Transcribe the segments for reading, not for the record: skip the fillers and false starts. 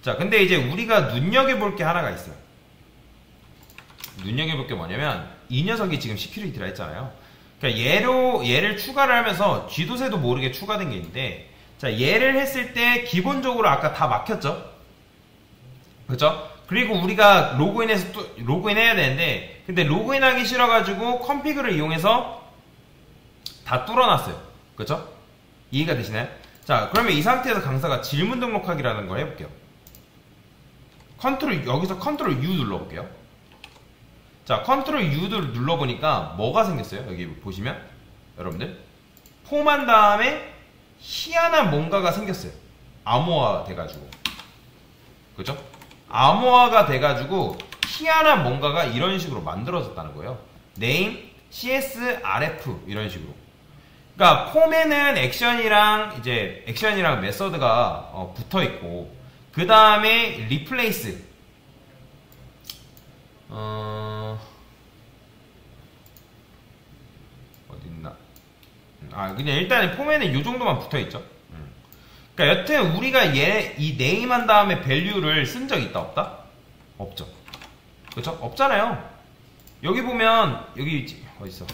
자, 근데 이제 우리가 눈여겨볼 게 하나가 있어요. 눈여겨볼 게 뭐냐면 이 녀석이 지금 시큐리티라 했잖아요. 그러니까 얘를 추가를 하면서 쥐도새도 모르게 추가된 게 있는데, 자, 얘를 했을 때 기본적으로 아까 다 막혔죠? 그죠? 그리고 우리가 로그인해서 또 로그인해야 되는데, 근데 로그인하기 싫어가지고 컴피그를 이용해서 다 뚫어놨어요. 그죠? 이해가 되시나요? 자, 그러면 이 상태에서 강사가 질문 등록하기라는 걸 해볼게요. 여기서 컨트롤 U 눌러볼게요. 자, 컨트롤 U를 눌러보니까 뭐가 생겼어요? 여기 보시면 여러분들 폼한 다음에 희한한 뭔가가 생겼어요. 암호화 돼가지고, 그죠? 암호화가 돼가지고 희한한 뭔가가 이런 식으로 만들어졌다는 거예요. name, csrf 이런 식으로. 그러니까 폼에는 액션이랑 메서드가 붙어 있고, 그 다음에 replace 어딨나? 그냥 일단 폼에는 이 정도만 붙어 있죠. 그러니까 여튼 우리가 이 name 한 다음에 value를 쓴 적 있다 없다? 없죠. 그쵸? 없잖아요. 여기 보면 여기 어딨어?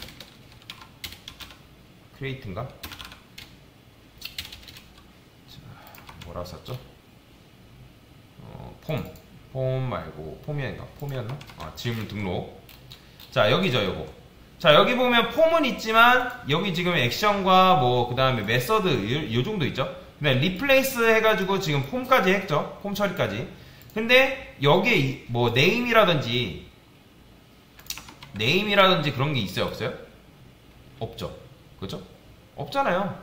create인가? 자, 뭐라고 썼죠? 폼 말고 폼이었나? 질문 등록. 자, 여기죠, 요거. 자, 여기 보면 폼은 있지만 여기 지금 액션과 뭐 그 다음에 메서드 요 정도 있죠. 그다음에 리플레이스 해가지고 지금 폼까지 했죠. 폼 처리까지. 근데 여기에 뭐 네임이라든지 그런 게 있어요, 없어요? 없죠. 그죠? 없잖아요.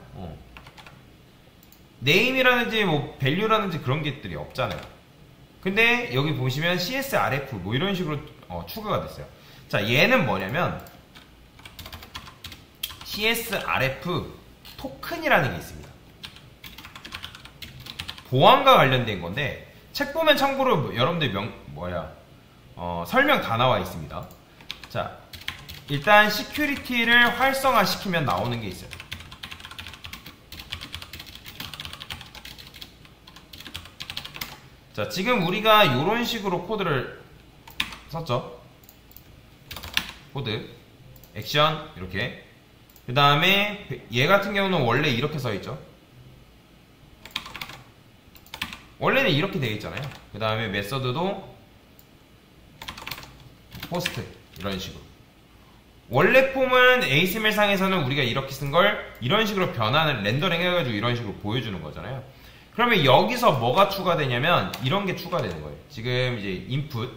네임이라든지 뭐 밸류라든지 그런 것들이 없잖아요. 근데 여기 보시면 CSRF 뭐 이런 식으로 추가가 됐어요. 자, 얘는 뭐냐면 CSRF 토큰이라는 게 있습니다. 보안과 관련된 건데, 책 보면 참고로 여러분들 설명 다 나와 있습니다. 자, 일단 시큐리티를 활성화시키면 나오는 게 있어요. 자, 지금 우리가 이런 식으로 코드를 썼죠. 코드, 액션 이렇게. 그 다음에 얘 같은 경우는 원래 이렇게 써있죠. 원래는 이렇게 되어 있잖아요. 그 다음에 메서드도 포스트 이런 식으로. 원래 폼은 ASML상에서는 우리가 이렇게 쓴 걸 이런 식으로 변환을 렌더링 해가지고 이런 식으로 보여주는 거잖아요. 그러면 여기서 뭐가 추가되냐면 이런 게 추가되는 거예요. 지금 이제 input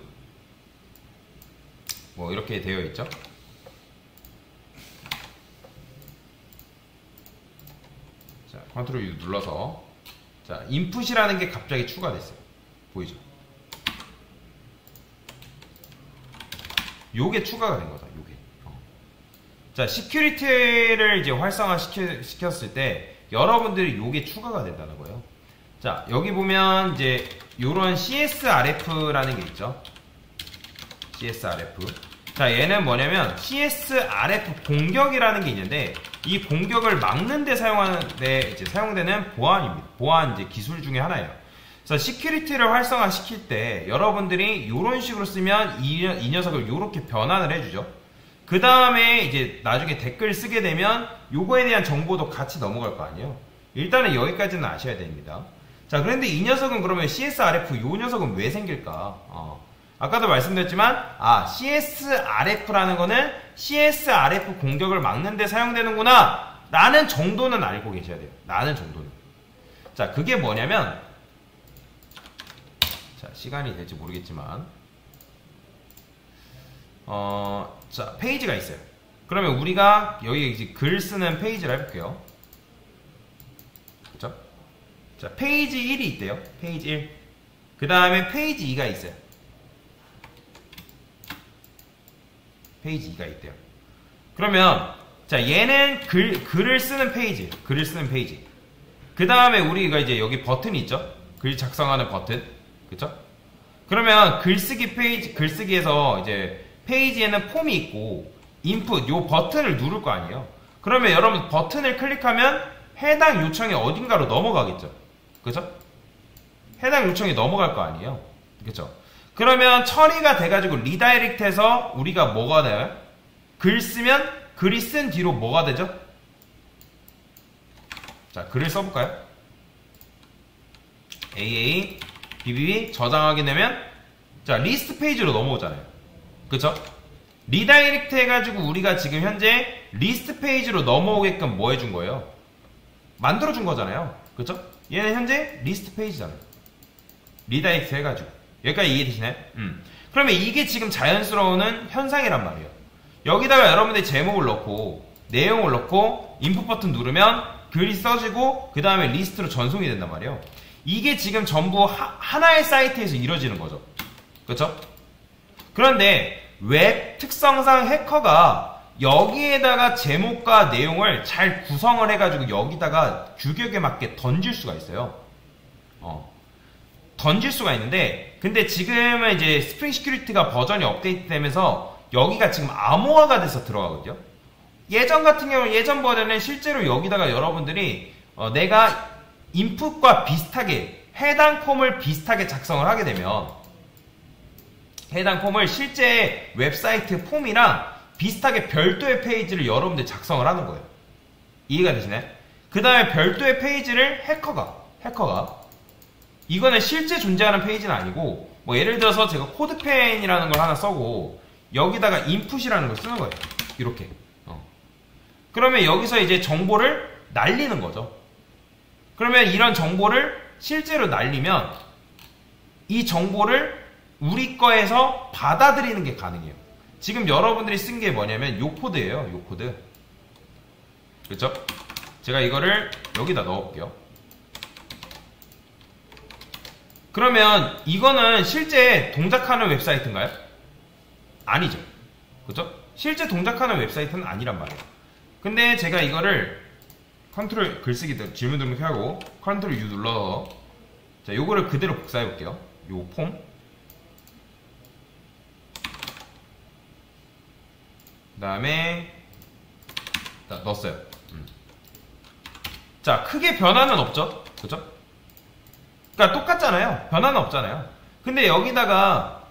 뭐 이렇게 되어 있죠. 자, 컨트롤 U 눌러서, 자, input이라는 게 갑자기 추가됐어요. 보이죠? 요게 추가가 된 거다. 요게. 자, 시큐리티를 이제 활성화 시켰을 때 여러분들이 요게 추가가 된다는 거예요. 자, 여기 보면 이제 요런 CSRF라는 게 있죠. CSRF. 자, 얘는 뭐냐면 CSRF 공격이라는 게 있는데, 이 공격을 막는 데 사용되는 보안입니다. 보안 이제 기술 중에 하나예요. 그래서 시큐리티를 활성화 시킬 때 여러분들이 요런 식으로 쓰면 이 녀석을 요렇게 변환을 해주죠. 그 다음에 이제 나중에 댓글 쓰게 되면 요거에 대한 정보도 같이 넘어갈 거 아니에요. 일단은 여기까지는 아셔야 됩니다. 자, 그런데 이 녀석은 그러면 CSRF 요 녀석은 왜 생길까? 아까도 말씀드렸지만 CSRF라는 거는 CSRF 공격을 막는 데 사용되는구나 라는 정도는 알고 계셔야 돼요. 라는 정도는. 자, 그게 뭐냐면, 자, 시간이 될지 모르겠지만 자, 페이지가 있어요. 그러면 우리가 여기 이제 글 쓰는 페이지를 해볼게요. 그쵸? 자, 페이지 1이 있대요. 페이지 1. 그 다음에 페이지 2가 있어요. 페이지 2가 있대요. 그러면 자, 얘는 글을 쓰는 페이지. 글을 쓰는 페이지. 그 다음에 우리가 이제 여기 버튼이 있죠. 글 작성하는 버튼. 그쵸? 그러면 글쓰기에서 이제 페이지에는 폼이 있고 인풋 요 버튼을 누를 거 아니에요. 그러면 여러분 버튼을 클릭하면 해당 요청이 어딘가로 넘어가겠죠. 그죠? 해당 요청이 넘어갈 거 아니에요. 그쵸? 그러면 처리가 돼가지고 리다이렉트해서 우리가 뭐가 돼요? 글 쓰면 글이 쓴 뒤로 뭐가 되죠? 자, 글을 써볼까요? AA BBB 저장하게 되면 자, 리스트 페이지로 넘어오잖아요. 그쵸? 리다이렉트 해가지고 우리가 지금 현재 리스트 페이지로 넘어오게끔 뭐 해준 거예요? 만들어준 거잖아요. 그쵸? 얘는 현재 리스트 페이지잖아요. 리다이렉트 해가지고. 여기까지 이해되시나요? 그러면 이게 지금 자연스러운 현상이란 말이에요. 여기다가 여러분들이 제목을 넣고 내용을 넣고 인풋 버튼 누르면 글이 써지고 그 다음에 리스트로 전송이 된단 말이에요. 이게 지금 전부 하나의 사이트에서 이루어지는 거죠. 그렇죠? 그런데 웹 특성상 해커가 여기에다가 제목과 내용을 잘 구성을 해가지고 여기다가 규격에 맞게 던질 수가 있어요. 던질 수가 있는데 근데 지금은 이제 스프링 시큐리티가 버전이 업데이트 되면서 여기가 지금 암호화가 돼서 들어가거든요. 예전 같은 경우 예전 버전은 실제로 여기다가 여러분들이 내가 인풋과 비슷하게 해당 폼을 비슷하게 작성을 하게 되면 해당 폼을 실제 웹사이트 폼이랑 비슷하게 별도의 페이지를 여러분들 작성을 하는 거예요. 이해가 되시나요? 그 다음에 별도의 페이지를 해커가 이거는 실제 존재하는 페이지는 아니고 뭐 예를 들어서 제가 코드펜이라는 걸 하나 써고 여기다가 인풋이라는 걸 쓰는 거예요. 이렇게 그러면 여기서 이제 정보를 날리는 거죠. 그러면 이런 정보를 실제로 날리면 이 정보를 우리 거에서 받아들이는 게 가능해요. 지금 여러분들이 쓴 게 뭐냐면 요 코드예요. 요 코드. 그렇죠? 제가 이거를 여기다 넣어볼게요. 그러면 이거는 실제 동작하는 웹사이트인가요? 아니죠. 그렇죠? 실제 동작하는 웹사이트는 아니란 말이에요. 근데 제가 이거를 컨트롤 글쓰기 질문 등록하고 컨트롤 U 눌러서 자 요거를 그대로 복사해 볼게요. 요 폼. 그 다음에 넣었어요. 자 크게 변화는 없죠. 그죠? 그러니까 똑같잖아요. 변화는 없잖아요. 근데 여기다가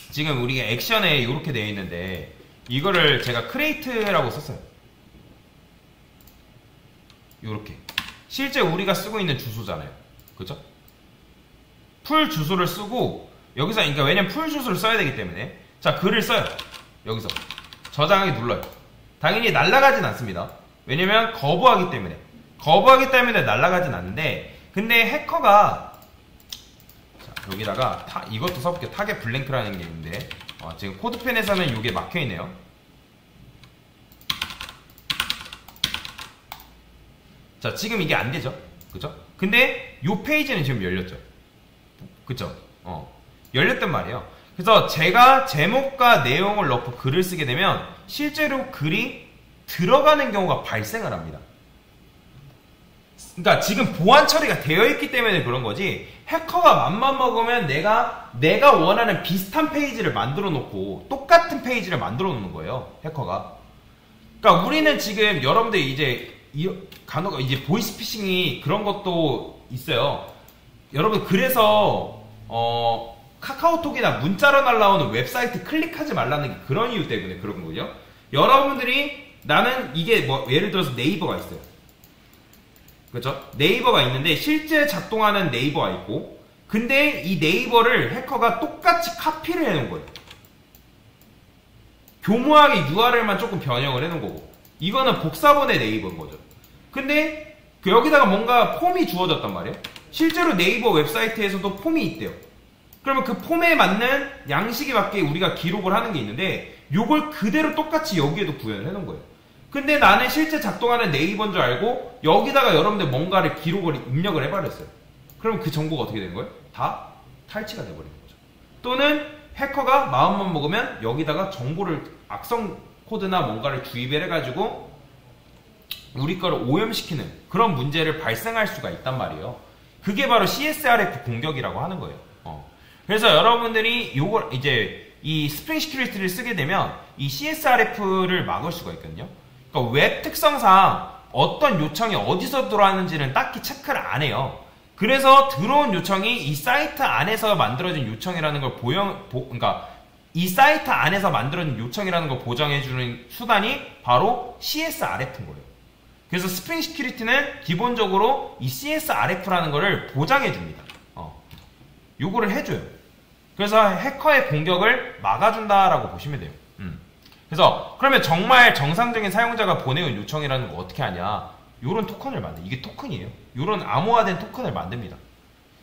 지금 우리가 액션에 이렇게 되어 있는데 이거를 제가 크리에이트라고 썼어요. 요렇게 실제 우리가 쓰고 있는 주소잖아요. 그죠? 풀 주소를 쓰고 여기서 그러니까 왜냐면 풀 주소를 써야 되기 때문에 자 글을 써요. 여기서 저장하기 눌러요. 당연히 날아가진 않습니다. 왜냐면 거부하기 때문에 날아가진 않는데 근데 해커가 자, 여기다가 이것도 써볼게요. 타겟 블랭크라는 게 있는데 지금 코드펜에서는 이게 막혀있네요. 자 지금 이게 안되죠. 그쵸? 근데 요 페이지는 지금 열렸죠. 그쵸? 열렸단 말이에요. 그래서 제가 제목과 내용을 넣고 글을 쓰게 되면 실제로 글이 들어가는 경우가 발생을 합니다. 그러니까 지금 보안 처리가 되어 있기 때문에 그런 거지 해커가 맘만 먹으면 내가 원하는 비슷한 페이지를 만들어 놓고 똑같은 페이지를 만들어 놓는 거예요. 해커가. 그러니까 우리는 지금 여러분들 이제 간혹 이제 보이스피싱이 그런 것도 있어요. 여러분 그래서 카카오톡이나 문자로 날라오는 웹사이트 클릭하지 말라는 게 그런 이유 때문에 그런 거거든요. 여러분들이 나는 이게 뭐 예를 들어서 네이버가 있어요. 그렇죠? 네이버가 있는데 실제 작동하는 네이버가 있고 근데 이 네이버를 해커가 똑같이 카피를 해놓은 거예요. 교묘하게 URL만 조금 변형을 해놓은 거고 이거는 복사본의 네이버인 거죠. 근데 여기다가 뭔가 폼이 주어졌단 말이에요. 실제로 네이버 웹사이트에서도 폼이 있대요. 그러면 그 폼에 맞는 양식에 맞게 우리가 기록을 하는 게 있는데 요걸 그대로 똑같이 여기에도 구현을 해놓은 거예요. 근데 나는 실제 작동하는 네이버인 줄 알고 여기다가 여러분들 뭔가를 기록을 입력을 해버렸어요. 그럼 그 정보가 어떻게 되는 거예요? 다 탈취가 돼버리는 거죠. 또는 해커가 마음만 먹으면 여기다가 정보를 악성 코드나 뭔가를 주입을 해가지고 우리 거를 오염시키는 그런 문제를 발생할 수가 있단 말이에요. 그게 바로 CSRF 공격이라고 하는 거예요. 그래서 여러분들이 요걸 이제 이 스프링 시큐리티를 쓰게 되면 이 CSRF를 막을 수가 있거든요. 그러니까 웹 특성상 어떤 요청이 어디서 들어왔는지는 딱히 체크를 안 해요. 그래서 들어온 요청이 이 사이트 안에서 만들어진 요청이라는 걸 그러니까 이 사이트 안에서 만들어진 요청이라는 걸 보장해주는 수단이 바로 CSRF인 거예요. 그래서 스프링 시큐리티는 기본적으로 이 CSRF라는 거를 보장해줍니다. 요거를 해줘요. 그래서 해커의 공격을 막아준다라고 보시면 돼요. 그래서 그러면 정말 정상적인 사용자가 보내온 요청이라는 거 어떻게 하냐? 요런 토큰을 만들. 이게 토큰이에요. 요런 암호화된 토큰을 만듭니다.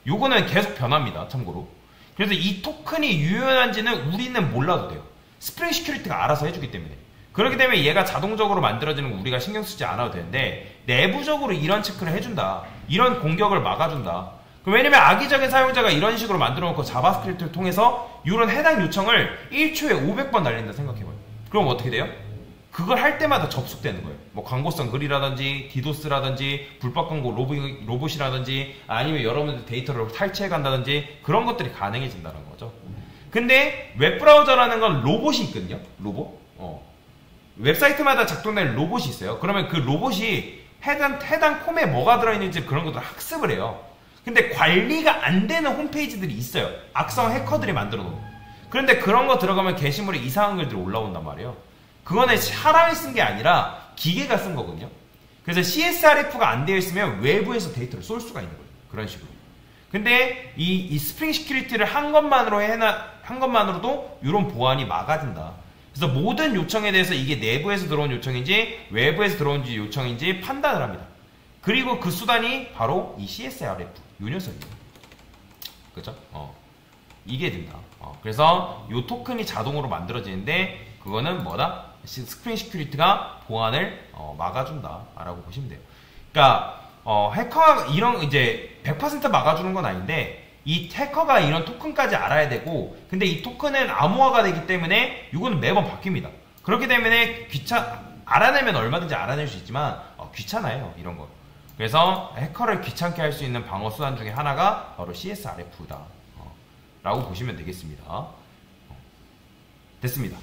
요거는 계속 변합니다. 참고로. 그래서 이 토큰이 유효한지는 우리는 몰라도 돼요. 스프링 시큐리티가 알아서 해주기 때문에. 그렇기 때문에 얘가 자동적으로 만들어지는 거 우리가 신경 쓰지 않아도 되는데 내부적으로 이런 체크를 해준다. 이런 공격을 막아준다. 왜냐면 악의적인 사용자가 이런 식으로 만들어 놓고 자바스크립트를 통해서 이런 해당 요청을 1초에 500번 날린다 생각해봐요. 그럼 어떻게 돼요? 그걸 할 때마다 접속되는 거예요. 뭐 광고성 글이라든지 디도스라든지 불법 광고 로봇이라든지 아니면 여러분들 데이터를 탈취해 간다든지 그런 것들이 가능해진다는 거죠. 근데 웹브라우저라는 건 로봇이 있거든요. 로봇. 웹사이트마다 작동되는 로봇이 있어요. 그러면 그 로봇이 해당 폼에 뭐가 들어있는지 그런 것들 학습을 해요. 근데 관리가 안 되는 홈페이지들이 있어요. 악성 해커들이 만들어 놓은. 그런데 그런 거 들어가면 게시물에 이상한 글들이 올라온단 말이에요. 그거는 사람이 쓴 게 아니라 기계가 쓴 거거든요. 그래서 CSRF가 안 되어 있으면 외부에서 데이터를 쏠 수가 있는 거예요. 그런 식으로. 근데 이 스프링 시큐리티를 한 것만으로도 이런 보안이 막아진다. 그래서 모든 요청에 대해서 이게 내부에서 들어온 요청인지 외부에서 들어온 요청인지 판단을 합니다. 그리고 그 수단이 바로 이 CSRF 요 녀석이에요. 그죠? 이게 된다. 그래서 이 토큰이 자동으로 만들어지는데 그거는 뭐다? 스프링 시큐리티가 보안을 막아준다라고 보시면 돼요. 그러니까 해커가 이런 이제 100% 막아주는 건 아닌데 이 해커가 이런 토큰까지 알아야 되고 근데 이 토큰은 암호화가 되기 때문에 이거는 매번 바뀝니다. 그렇기 때문에 알아내면 얼마든지 알아낼 수 있지만 귀찮아요 이런 거. 그래서 해커를 귀찮게 할 수 있는 방어 수단 중에 하나가 바로 CSRF다 라고 보시면 되겠습니다. 됐습니다.